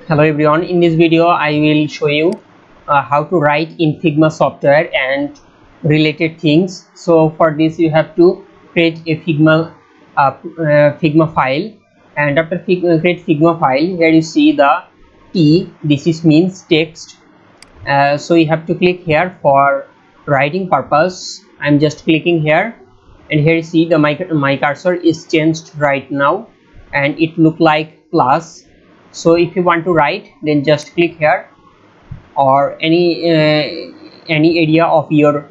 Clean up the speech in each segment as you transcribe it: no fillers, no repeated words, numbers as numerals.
Hello everyone, in this video I will show you how to write in Figma software and related things. So for this you have to create a Figma file, and after create Figma file, here you see the T, this is means text. So you have to click here for writing purpose. I'm just clicking here, and here you see the my cursor is changed right now and it look like plus. So if you want to write, then just click here, or any area of your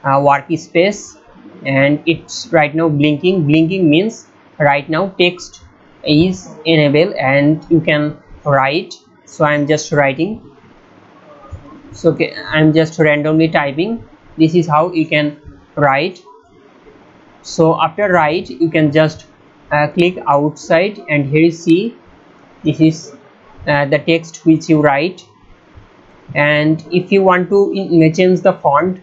workspace, and it's right now blinking means right now text is enabled and you can write. So I'm just writing. So okay, I'm just randomly typing. This is how you can write. So after write, you can just click outside, and here you see this is the text which you write. And if you want to change the font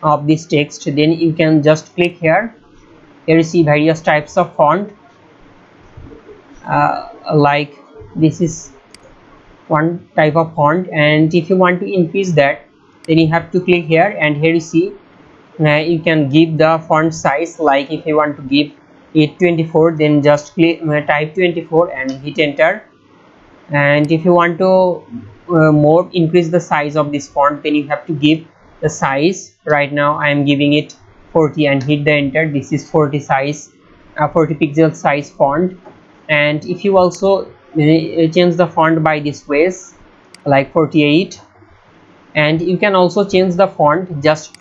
of this text, then you can just click here. Here you see various types of font, like this is one type of font, and if you want to increase that, then you have to click here, and here you see you can give the font size. Like if you want to give it 24, then just click type 24 and hit enter. And if you want to more increase the size of this font, then you have to give the size. Right now I am giving it 40 and hit the enter. This is 40 size, 40 pixel size font. And if you also change the font by this ways, like 48, and you can also change the font, just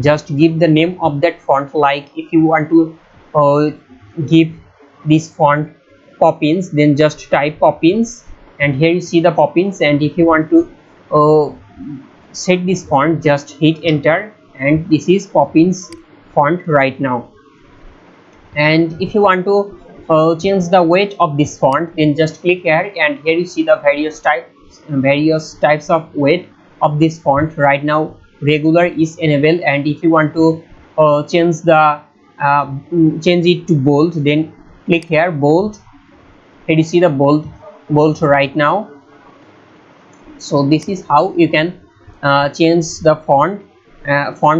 just give the name of that font. Like if you want to give this font Poppins, then just type Poppins, and here you see the Poppins. And if you want to set this font, just hit enter, and this is Poppins font right now. And if you want to change the weight of this font, then just click here, and here you see the various types of weight of this font. Right now regular is enabled, and if you want to change it to bold, then click here bold. Here you see the bold right now. So this is how you can change the font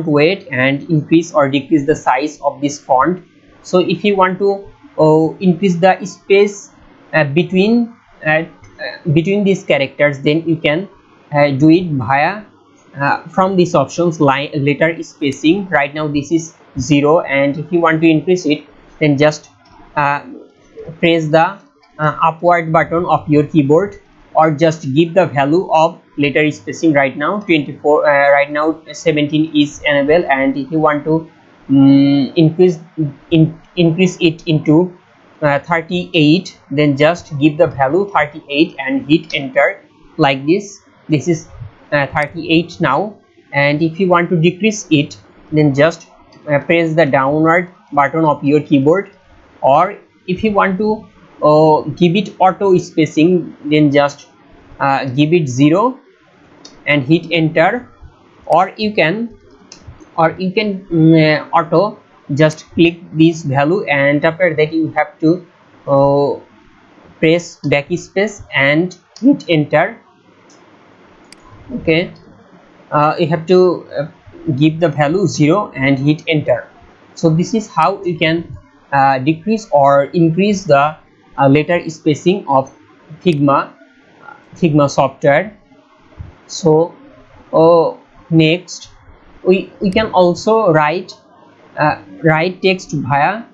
weight and increase or decrease the size of this font. So if you want to increase the space between these characters, then you can do it via from these options like letter spacing. Right now this is 0, and if you want to increase it, then just press the upward button of your keyboard, or just give the value of letter spacing. Right now 24, right now 17 is enabled, and if you want to increase it into 38, then just give the value 38 and hit enter. Like this is 38 now. And if you want to decrease it, then just press the downward button of your keyboard, or if you want to give it auto spacing, then just give it 0 and hit enter. Or you can auto just click this value, and after that you have to press backspace and hit enter. Okay, you have to give the value 0 and hit enter. So this is how you can decrease or increase the letter spacing of Figma software. So next we can also write text via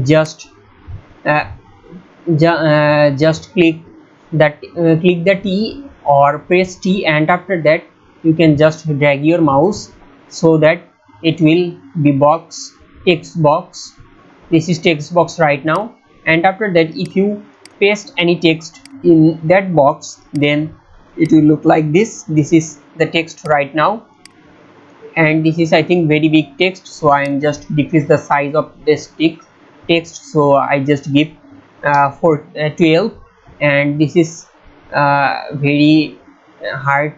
just click the T or press T, and after that you can just drag your mouse so that it will be text box. This is text box right now, and after that if you paste any text in that box, then it will look like this. This is the text right now, and this is I think very big text, so I am just decrease the size of this text. So I just give 12, and this is very hard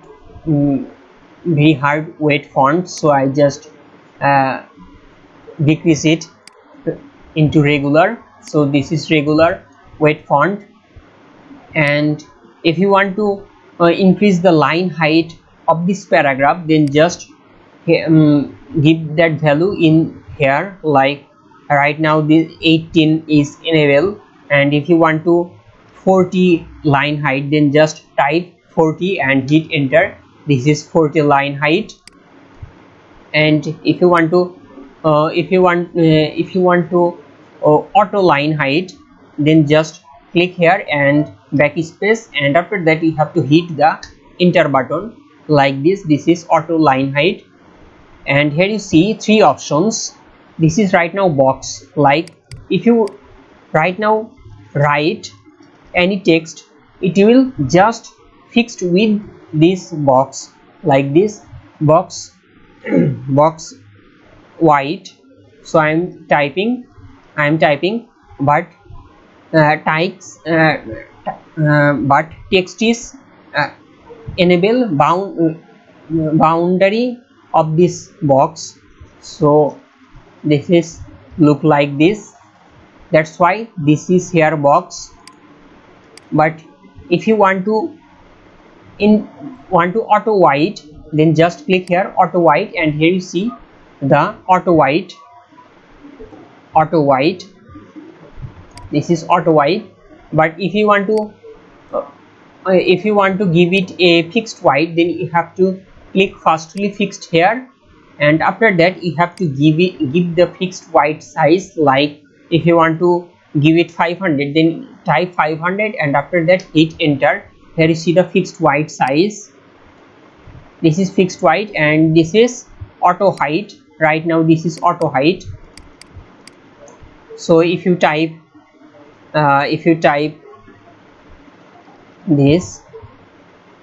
weight font, so I just decrease it into regular. So this is regular weight font. And if you want to increase the line height of this paragraph, then just give that value in here. Like right now this 18 is enabled, and if you want to 40 line height, then just type 40 and hit enter. This is 40 line height. And if you want to auto line height, then just click here and backspace, and after that you have to hit the enter button like this. This is auto line height. And here you see three options. This is right now box. Like if you right now write any text, it will just fixed with this box, like this box box white. So I'm typing but but text is enable boundary of this box. So this is look like this. That's why this is here box. But if you want to auto white, then just click here auto white, and here you see the auto white. This is auto white. But if you want to give it a fixed white, then you have to click firstly fixed here, and after that you have to give the fixed white size. Like if you want to give it 500, then type 500 and after that hit enter. Here you see the fixed white size. This is fixed white, and this is auto height. Right now this is auto height. So if you type this,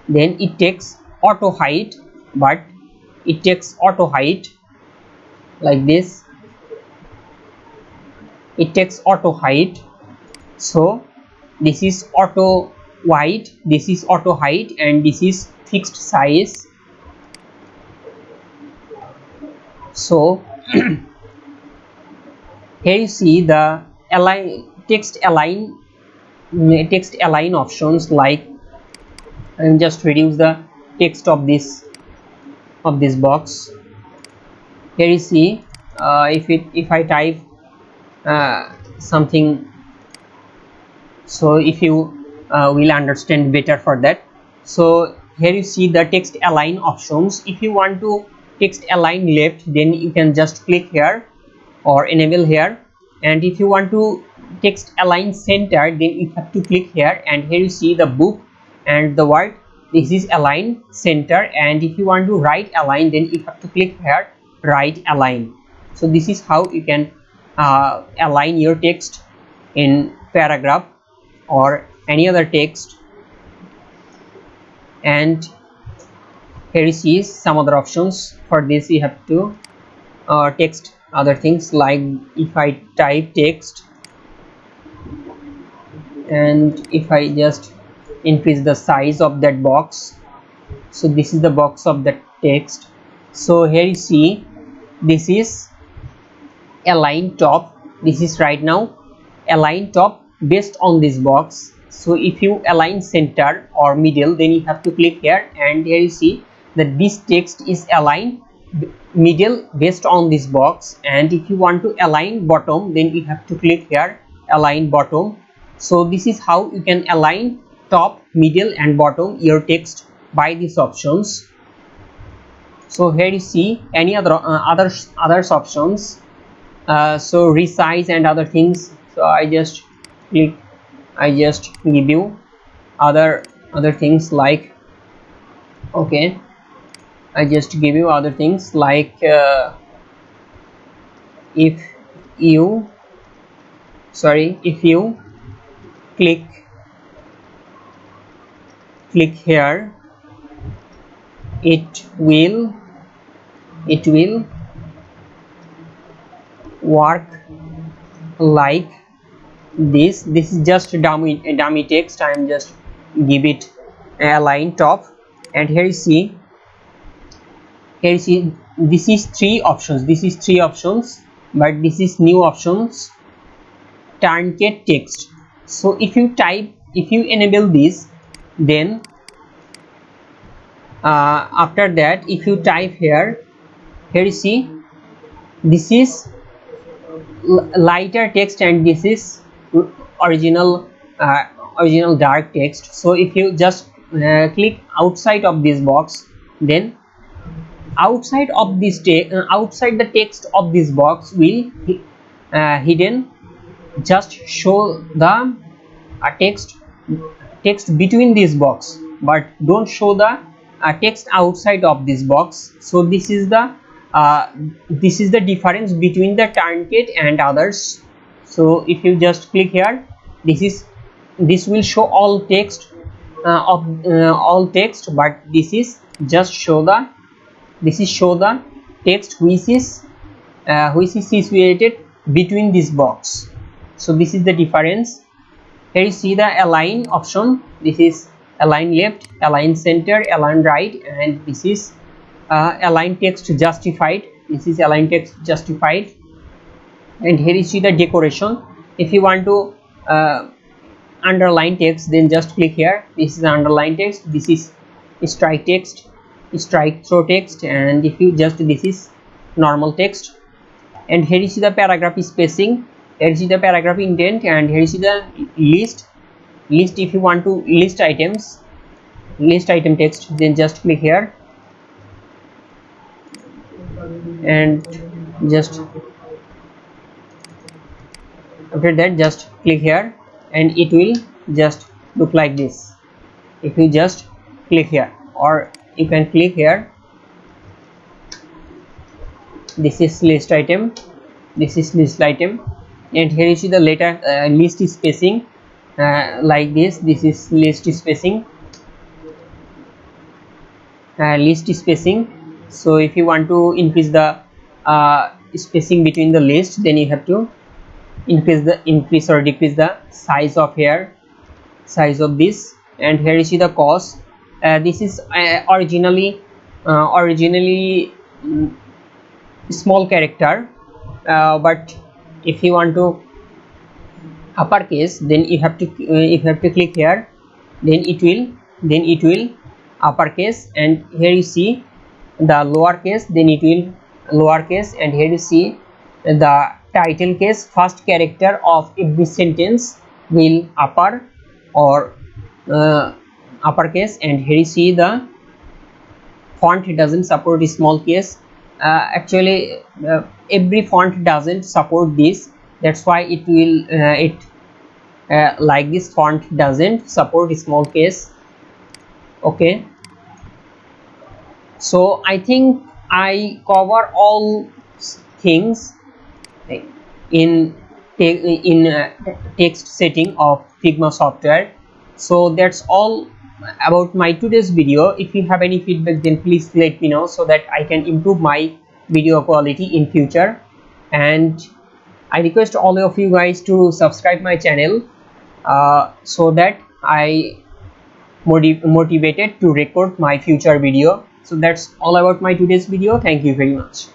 then it takes auto height, but it takes auto height like this. It takes auto height. So this is auto white, this is auto height, and this is fixed size. So here you see the text align options. Like and just reduce the text of this box. Here you see if I type something, so if you will understand better for that. So here you see the text align options. If you want to text align left, then you can just click here or enable here. And if you want to text align center, then you have to click here, and here you see the book and the word. This is align center. And if you want to right align, then you have to click here right align. So this is how you can align your text in paragraph or any other text. And here you see some other options. For this you have to text other things. Like if I type text, and if I just increase the size of that box, so this is the box of that text. So here you see this is align top. This is right now align top based on this box. So if you align center or middle, then you have to click here, and here you see that this text is aligned middle based on this box. And if you want to align bottom, then you have to click here align bottom. So this is how you can align top, middle and bottom your text by these options. So here you see any other others options. So resize and other things. So I just give you other things. Like okay, I just give you other things like if you click here, it will work like this. This is just dummy text. I am just give it align top. And here you see this is three options. But this is new options. turnkey text. So if you enable this, then after that if you type here you see this is lighter text and this is original original dark text. So if you just click outside of this box, then outside of this outside the text of this box will hidden just show the text between this box, but don't show the text outside of this box. So this is the difference between the turnkey and others. So if you just click here, this will show all text all text, but this is just show the text which is situated between this box. So this is the difference. Here you see the align option. This is align left, align center, align right, and this is align text justified. This is align text justified. And here you see the decoration. If you want to underline text, then just click here. This is underline text. This is strike text, strike through text, and if you just this is normal text. And here you see the paragraph spacing. Here you see the paragraph indent, and here you see the list. If you want to list items, list item text, then just click here and just after that just click here, and it will just look like this. If you just click here, or you can click here, this is list item, this is list item, and here you see the letter list spacing like this. This is list spacing, list spacing. So if you want to increase the spacing between the list, then you have to increase or decrease the size of here, size of this. And here you see the cost. This is originally small character, but if you want to uppercase, then you have to click here, then it will uppercase. And here you see the lowercase, then it will lowercase. And here you see the title case, first character of every sentence will upper or uppercase. And here you see the font doesn't support small case. Actually every font doesn't support this, that's why it will like this font doesn't support small case. Okay, so I think I cover all things in text setting of Figma software. So that's all about my today's video. If you have any feedback, then please let me know so that I can improve my video quality in future. And I request all of you guys to subscribe my channel so that I motivated to record my future video. So that's all about my today's video. Thank you very much.